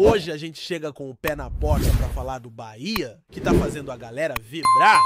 Hoje a gente chega com o pé na porta pra falar do Bahia, que tá fazendo a galera vibrar.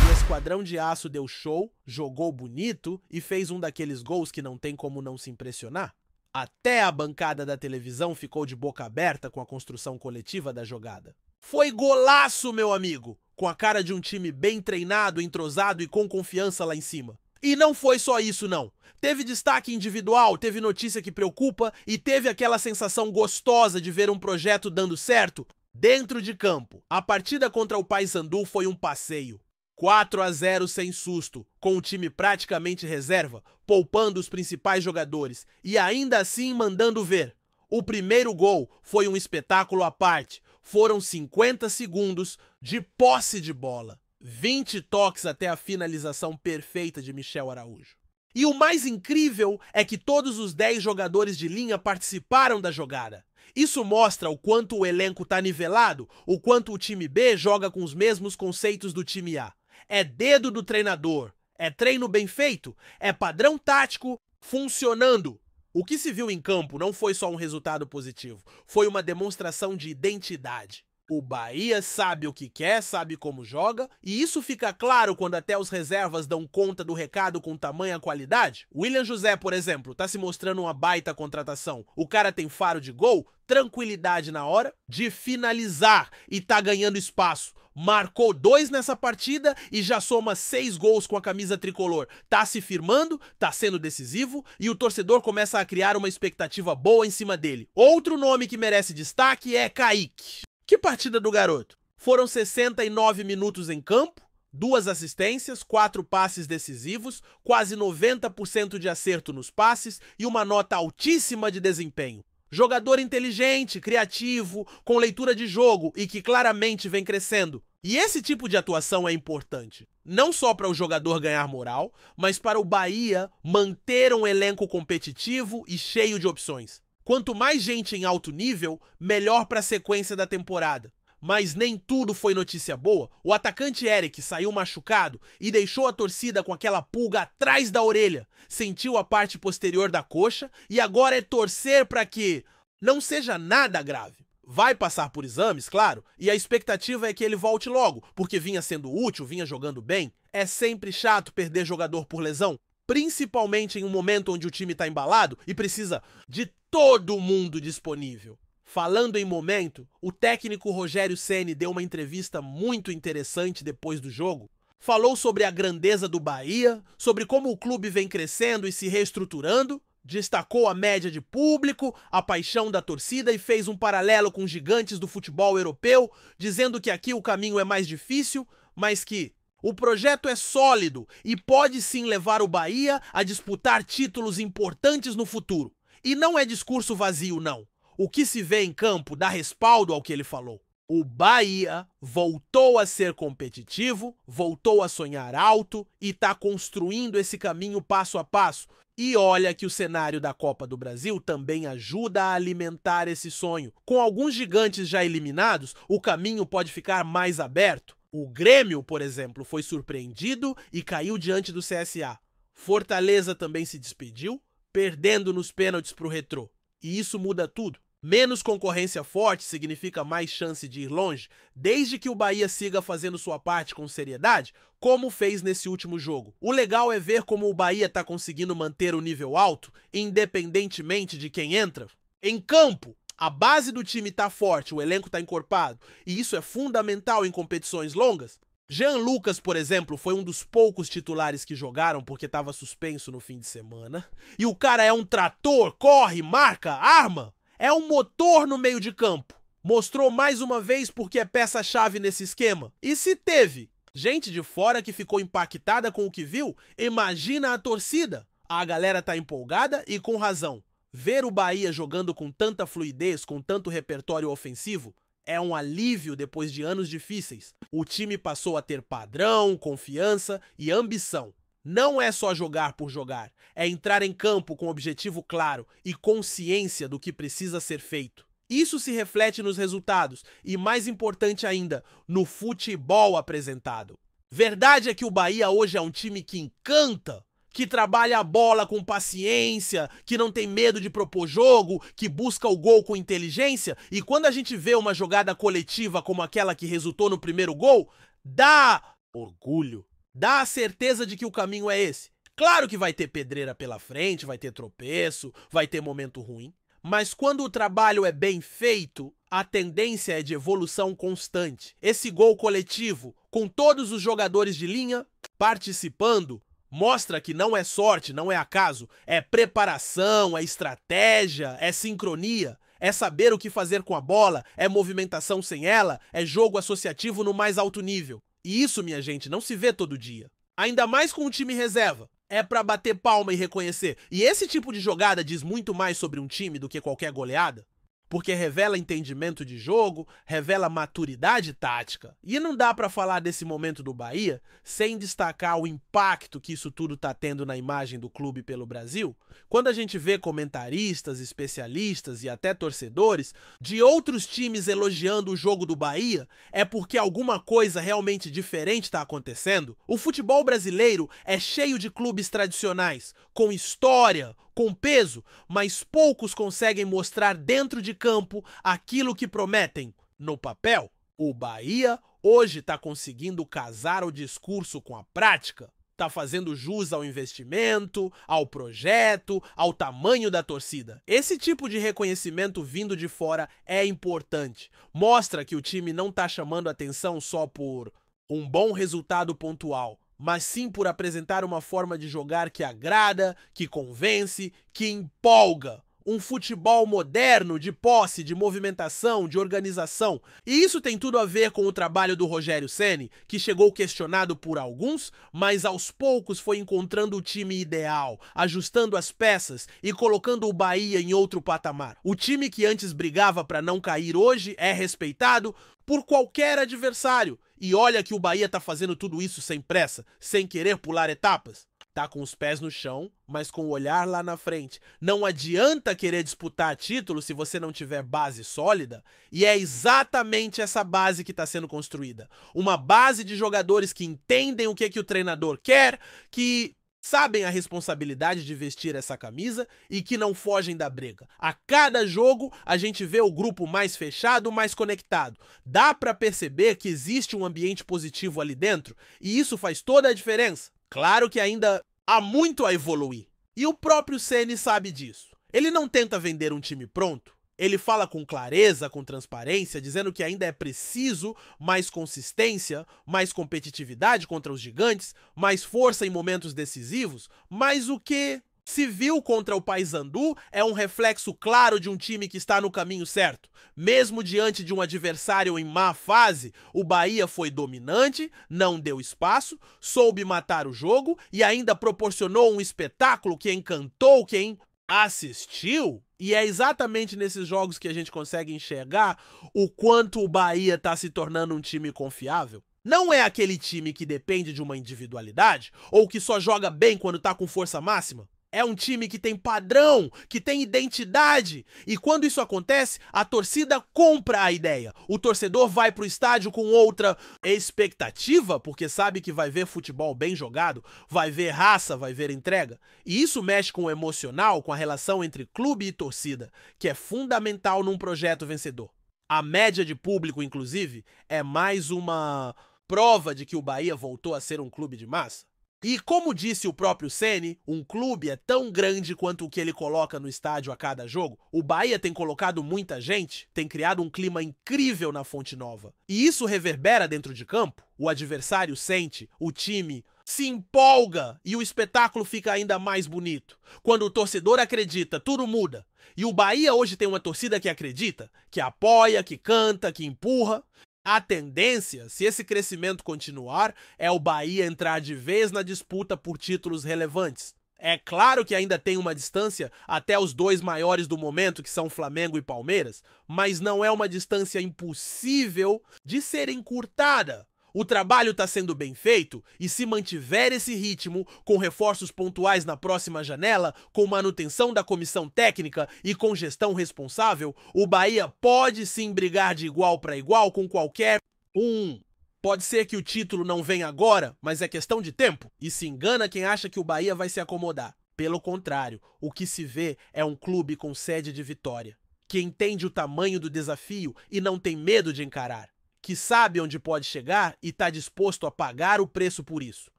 O Esquadrão de Aço deu show, jogou bonito e fez um daqueles gols que não tem como não se impressionar. Até a bancada da televisão ficou de boca aberta com a construção coletiva da jogada. Foi golaço, meu amigo! Com a cara de um time bem treinado, entrosado e com confiança lá em cima. E não foi só isso, não. Teve destaque individual, teve notícia que preocupa e teve aquela sensação gostosa de ver um projeto dando certo dentro de campo. A partida contra o Paysandu foi um passeio. 4-0 sem susto, com o time praticamente reserva, poupando os principais jogadores e ainda assim mandando ver. O primeiro gol foi um espetáculo à parte. Foram 50 segundos de posse de bola. 20 toques até a finalização perfeita de Michel Araújo. E o mais incrível é que todos os 10 jogadores de linha participaram da jogada. Isso mostra o quanto o elenco tá nivelado, o quanto o time B joga com os mesmos conceitos do time A. É dedo do treinador, é treino bem feito, é padrão tático funcionando. O que se viu em campo não foi só um resultado positivo, foi uma demonstração de identidade. O Bahia sabe o que quer, sabe como joga, e isso fica claro quando até os reservas dão conta do recado com tamanha qualidade. William José, por exemplo, tá se mostrando uma baita contratação. O cara tem faro de gol, tranquilidade na hora de finalizar e tá ganhando espaço. Marcou 2 nessa partida e já soma 6 gols com a camisa tricolor. Tá se firmando, tá sendo decisivo e o torcedor começa a criar uma expectativa boa em cima dele. Outro nome que merece destaque é Kaique. Que partida do garoto? Foram 69 minutos em campo, 2 assistências, 4 passes decisivos, quase 90% de acerto nos passes e uma nota altíssima de desempenho. Jogador inteligente, criativo, com leitura de jogo e que claramente vem crescendo. E esse tipo de atuação é importante, não só para o jogador ganhar moral, mas para o Bahia manter um elenco competitivo e cheio de opções. Quanto mais gente em alto nível, melhor para a sequência da temporada. Mas nem tudo foi notícia boa. O atacante Eric saiu machucado e deixou a torcida com aquela pulga atrás da orelha. Sentiu a parte posterior da coxa e agora é torcer para que não seja nada grave. Vai passar por exames, claro, e a expectativa é que ele volte logo, porque vinha sendo útil, vinha jogando bem. É sempre chato perder jogador por lesão, principalmente em um momento onde o time tá embalado e precisa de todo mundo disponível. Falando em momento, o técnico Rogério Ceni deu uma entrevista muito interessante depois do jogo. Falou sobre a grandeza do Bahia, sobre como o clube vem crescendo e se reestruturando, destacou a média de público, a paixão da torcida e fez um paralelo com gigantes do futebol europeu, dizendo que aqui o caminho é mais difícil, mas que o projeto é sólido e pode sim levar o Bahia a disputar títulos importantes no futuro. E não é discurso vazio, não. O que se vê em campo dá respaldo ao que ele falou. O Bahia voltou a ser competitivo, voltou a sonhar alto e está construindo esse caminho passo a passo. E olha que o cenário da Copa do Brasil também ajuda a alimentar esse sonho. Com alguns gigantes já eliminados, o caminho pode ficar mais aberto. O Grêmio, por exemplo, foi surpreendido e caiu diante do CSA. Fortaleza também se despediu, perdendo nos pênaltis para o Retrô. E isso muda tudo. Menos concorrência forte significa mais chance de ir longe, desde que o Bahia siga fazendo sua parte com seriedade, como fez nesse último jogo. O legal é ver como o Bahia está conseguindo manter o nível alto, independentemente de quem entra. Em campo, a base do time está forte, o elenco está encorpado, e isso é fundamental em competições longas. Jean Lucas, por exemplo, foi um dos poucos titulares que jogaram porque estava suspenso no fim de semana. E o cara é um trator, corre, marca, arma. É um motor no meio de campo. Mostrou mais uma vez porque é peça-chave nesse esquema. E se teve gente de fora que ficou impactada com o que viu, imagina a torcida. A galera tá empolgada e com razão. Ver o Bahia jogando com tanta fluidez, com tanto repertório ofensivo, é um alívio depois de anos difíceis. O time passou a ter padrão, confiança e ambição. Não é só jogar por jogar, é entrar em campo com objetivo claro e consciência do que precisa ser feito. Isso se reflete nos resultados e, mais importante ainda, no futebol apresentado. Verdade é que o Bahia hoje é um time que encanta, que trabalha a bola com paciência, que não tem medo de propor jogo, que busca o gol com inteligência, e quando a gente vê uma jogada coletiva como aquela que resultou no primeiro gol, dá orgulho, dá a certeza de que o caminho é esse. Claro que vai ter pedreira pela frente, vai ter tropeço, vai ter momento ruim, mas quando o trabalho é bem feito, a tendência é de evolução constante. Esse gol coletivo, com todos os jogadores de linha participando, mostra que não é sorte, não é acaso, é preparação, é estratégia, é sincronia, é saber o que fazer com a bola, é movimentação sem ela, é jogo associativo no mais alto nível. E isso, minha gente, não se vê todo dia. Ainda mais com o time reserva. É pra bater palma e reconhecer. E esse tipo de jogada diz muito mais sobre um time do que qualquer goleada, porque revela entendimento de jogo, revela maturidade tática. E não dá pra falar desse momento do Bahia sem destacar o impacto que isso tudo tá tendo na imagem do clube pelo Brasil. Quando a gente vê comentaristas, especialistas e até torcedores de outros times elogiando o jogo do Bahia, é porque alguma coisa realmente diferente tá acontecendo. O futebol brasileiro é cheio de clubes tradicionais, com história, com peso, mas poucos conseguem mostrar dentro de campo aquilo que prometem no papel. O Bahia hoje está conseguindo casar o discurso com a prática, está fazendo jus ao investimento, ao projeto, ao tamanho da torcida. Esse tipo de reconhecimento vindo de fora é importante. Mostra que o time não está chamando atenção só por um bom resultado pontual, mas sim por apresentar uma forma de jogar que agrada, que convence, que empolga. Um futebol moderno, de posse, de movimentação, de organização. E isso tem tudo a ver com o trabalho do Rogério Ceni, que chegou questionado por alguns, mas aos poucos foi encontrando o time ideal, ajustando as peças e colocando o Bahia em outro patamar. O time que antes brigava para não cair hoje é respeitado por qualquer adversário. E olha que o Bahia tá fazendo tudo isso sem pressa, sem querer pular etapas. Tá com os pés no chão, mas com o olhar lá na frente. Não adianta querer disputar título se você não tiver base sólida, e é exatamente essa base que está sendo construída. Uma base de jogadores que entendem o que o treinador quer, que sabem a responsabilidade de vestir essa camisa e que não fogem da briga. A cada jogo, a gente vê o grupo mais fechado, mais conectado. Dá para perceber que existe um ambiente positivo ali dentro e isso faz toda a diferença. Claro que ainda há muito a evoluir. E o próprio Ceni sabe disso. Ele não tenta vender um time pronto. Ele fala com clareza, com transparência, dizendo que ainda é preciso mais consistência, mais competitividade contra os gigantes, mais força em momentos decisivos, mas o que se viu contra o Paysandu é um reflexo claro de um time que está no caminho certo. Mesmo diante de um adversário em má fase, o Bahia foi dominante, não deu espaço, soube matar o jogo e ainda proporcionou um espetáculo que encantou quem assistiu. E é exatamente nesses jogos que a gente consegue enxergar o quanto o Bahia está se tornando um time confiável. Não é aquele time que depende de uma individualidade ou que só joga bem quando está com força máxima. É um time que tem padrão, que tem identidade. E quando isso acontece, a torcida compra a ideia. O torcedor vai pro estádio com outra expectativa, porque sabe que vai ver futebol bem jogado, vai ver raça, vai ver entrega. E isso mexe com o emocional, com a relação entre clube e torcida, que é fundamental num projeto vencedor. A média de público, inclusive, é mais uma prova de que o Bahia voltou a ser um clube de massa. E como disse o próprio Ceni, um clube é tão grande quanto o que ele coloca no estádio a cada jogo. O Bahia tem colocado muita gente, tem criado um clima incrível na Fonte Nova. E isso reverbera dentro de campo. O adversário sente, o time se empolga e o espetáculo fica ainda mais bonito. Quando o torcedor acredita, tudo muda. E o Bahia hoje tem uma torcida que acredita, que apoia, que canta, que empurra. A tendência, se esse crescimento continuar, é o Bahia entrar de vez na disputa por títulos relevantes. É claro que ainda tem uma distância até os dois maiores do momento, que são Flamengo e Palmeiras, mas não é uma distância impossível de ser encurtada. O trabalho está sendo bem feito e se mantiver esse ritmo, com reforços pontuais na próxima janela, com manutenção da comissão técnica e com gestão responsável, o Bahia pode sim brigar de igual para igual com qualquer um. Pode ser que o título não venha agora, mas é questão de tempo. E se engana quem acha que o Bahia vai se acomodar. Pelo contrário, o que se vê é um clube com sede de vitória, que entende o tamanho do desafio e não tem medo de encarar, que sabe onde pode chegar e está disposto a pagar o preço por isso.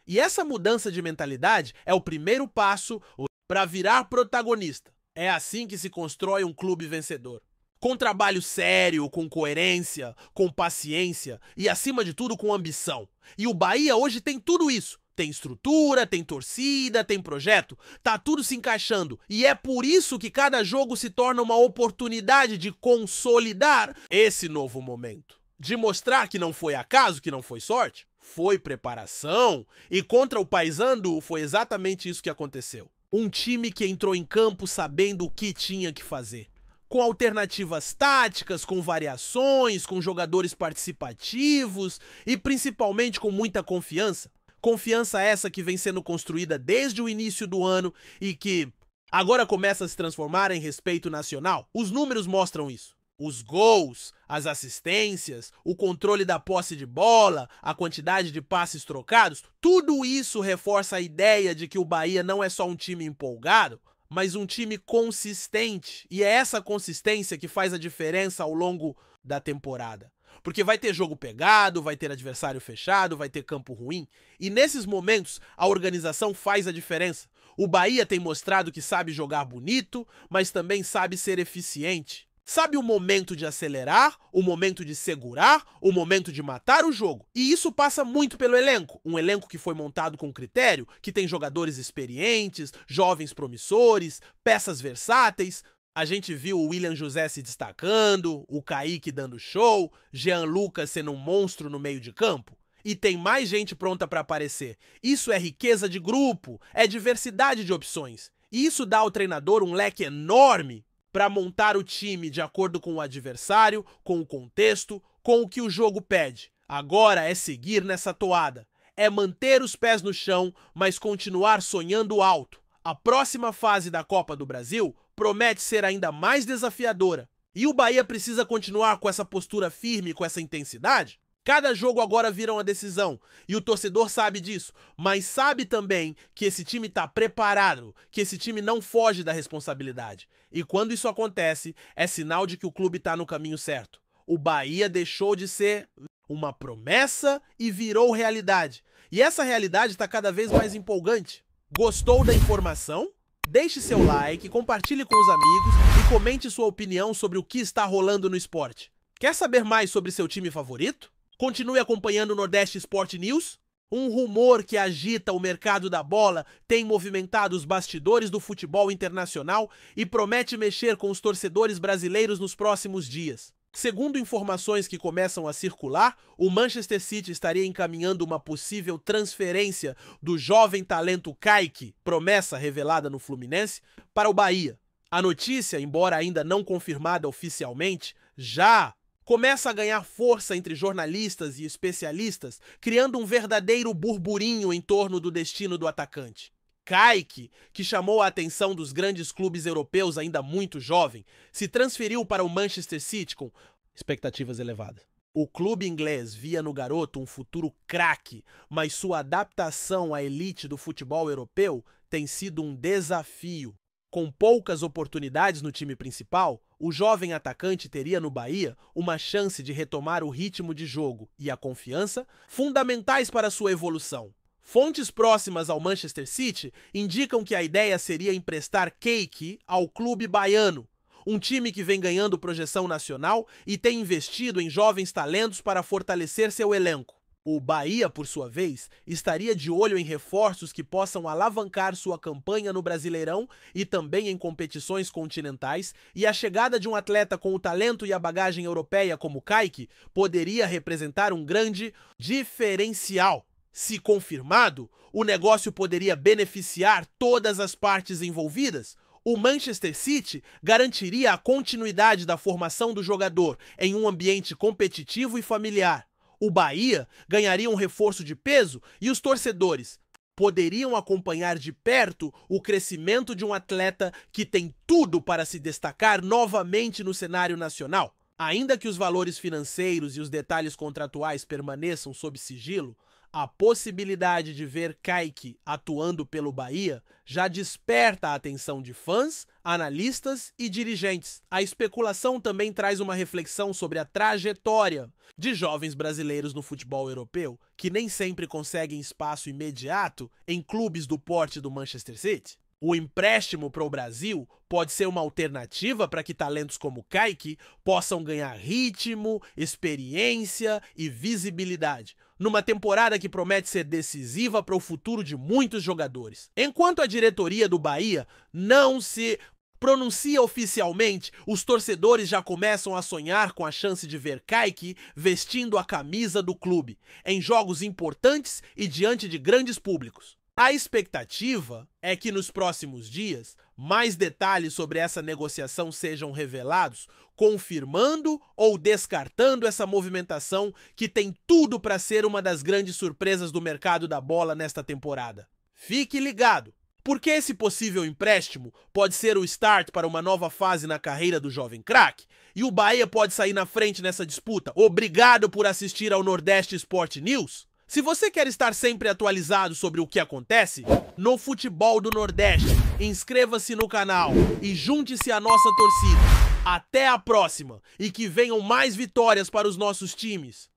E essa mudança de mentalidade é o primeiro passo para virar protagonista. É assim que se constrói um clube vencedor. Com trabalho sério, com coerência, com paciência e, acima de tudo, com ambição. E o Bahia hoje tem tudo isso. Tem estrutura, tem torcida, tem projeto. Tá tudo se encaixando. E é por isso que cada jogo se torna uma oportunidade de consolidar esse novo momento. De mostrar que não foi acaso, que não foi sorte. Foi preparação. E contra o Paysandu foi exatamente isso que aconteceu. Um time que entrou em campo sabendo o que tinha que fazer. Com alternativas táticas, com variações, com jogadores participativos e principalmente com muita confiança. Confiança essa que vem sendo construída desde o início do ano e que agora começa a se transformar em respeito nacional. Os números mostram isso. Os gols, as assistências, o controle da posse de bola, a quantidade de passes trocados, tudo isso reforça a ideia de que o Bahia não é só um time empolgado, mas um time consistente. E é essa consistência que faz a diferença ao longo da temporada. Porque vai ter jogo pegado, vai ter adversário fechado, vai ter campo ruim. E nesses momentos, a organização faz a diferença. O Bahia tem mostrado que sabe jogar bonito, mas também sabe ser eficiente. Sabe o momento de acelerar, o momento de segurar, o momento de matar o jogo. E isso passa muito pelo elenco. Um elenco que foi montado com critério, que tem jogadores experientes, jovens promissores, peças versáteis. A gente viu o William José se destacando, o Kaique dando show, Jean Lucas sendo um monstro no meio de campo. E tem mais gente pronta para aparecer. Isso é riqueza de grupo, é diversidade de opções. E isso dá ao treinador um leque enorme para montar o time de acordo com o adversário, com o contexto, com o que o jogo pede. Agora é seguir nessa toada. É manter os pés no chão, mas continuar sonhando alto. A próxima fase da Copa do Brasil promete ser ainda mais desafiadora. E o Bahia precisa continuar com essa postura firme, com essa intensidade? Cada jogo agora vira uma decisão, e o torcedor sabe disso, mas sabe também que esse time está preparado, que esse time não foge da responsabilidade. E quando isso acontece, é sinal de que o clube está no caminho certo. O Bahia deixou de ser uma promessa e virou realidade. E essa realidade está cada vez mais empolgante. Gostou da informação? Deixe seu like, compartilhe com os amigos e comente sua opinião sobre o que está rolando no esporte. Quer saber mais sobre seu time favorito? Continue acompanhando o Nordeste Sport News. Um rumor que agita o mercado da bola tem movimentado os bastidores do futebol internacional e promete mexer com os torcedores brasileiros nos próximos dias. Segundo informações que começam a circular, o Manchester City estaria encaminhando uma possível transferência do jovem talento Kaique, promessa revelada no Fluminense, para o Bahia. A notícia, embora ainda não confirmada oficialmente, já começa a ganhar força entre jornalistas e especialistas, criando um verdadeiro burburinho em torno do destino do atacante. Kaique, que chamou a atenção dos grandes clubes europeus ainda muito jovem, se transferiu para o Manchester City com expectativas elevadas. O clube inglês via no garoto um futuro craque, mas sua adaptação à elite do futebol europeu tem sido um desafio. Com poucas oportunidades no time principal, o jovem atacante teria no Bahia uma chance de retomar o ritmo de jogo e a confiança fundamentais para sua evolução. Fontes próximas ao Manchester City indicam que a ideia seria emprestar Kaique ao clube baiano, um time que vem ganhando projeção nacional e tem investido em jovens talentos para fortalecer seu elenco. O Bahia, por sua vez, estaria de olho em reforços que possam alavancar sua campanha no Brasileirão e também em competições continentais, e a chegada de um atleta com o talento e a bagagem europeia como Kaique poderia representar um grande diferencial. Se confirmado, o negócio poderia beneficiar todas as partes envolvidas. O Manchester City garantiria a continuidade da formação do jogador em um ambiente competitivo e familiar. O Bahia ganharia um reforço de peso e os torcedores poderiam acompanhar de perto o crescimento de um atleta que tem tudo para se destacar novamente no cenário nacional. Ainda que os valores financeiros e os detalhes contratuais permaneçam sob sigilo, a possibilidade de ver Kaique atuando pelo Bahia já desperta a atenção de fãs, analistas e dirigentes. A especulação também traz uma reflexão sobre a trajetória de jovens brasileiros no futebol europeu, que nem sempre conseguem espaço imediato em clubes do porte do Manchester City. O empréstimo para o Brasil pode ser uma alternativa para que talentos como Kaique possam ganhar ritmo, experiência e visibilidade, numa temporada que promete ser decisiva para o futuro de muitos jogadores. Enquanto a diretoria do Bahia não se pronuncia oficialmente, os torcedores já começam a sonhar com a chance de ver Kaique vestindo a camisa do clube, em jogos importantes e diante de grandes públicos. A expectativa é que nos próximos dias mais detalhes sobre essa negociação sejam revelados, confirmando ou descartando essa movimentação que tem tudo para ser uma das grandes surpresas do mercado da bola nesta temporada. Fique ligado, porque esse possível empréstimo pode ser o start para uma nova fase na carreira do jovem craque e o Bahia pode sair na frente nessa disputa. Obrigado por assistir ao Nordeste Sport News. Se você quer estar sempre atualizado sobre o que acontece no futebol do Nordeste, inscreva-se no canal e junte-se à nossa torcida. Até a próxima e que venham mais vitórias para os nossos times.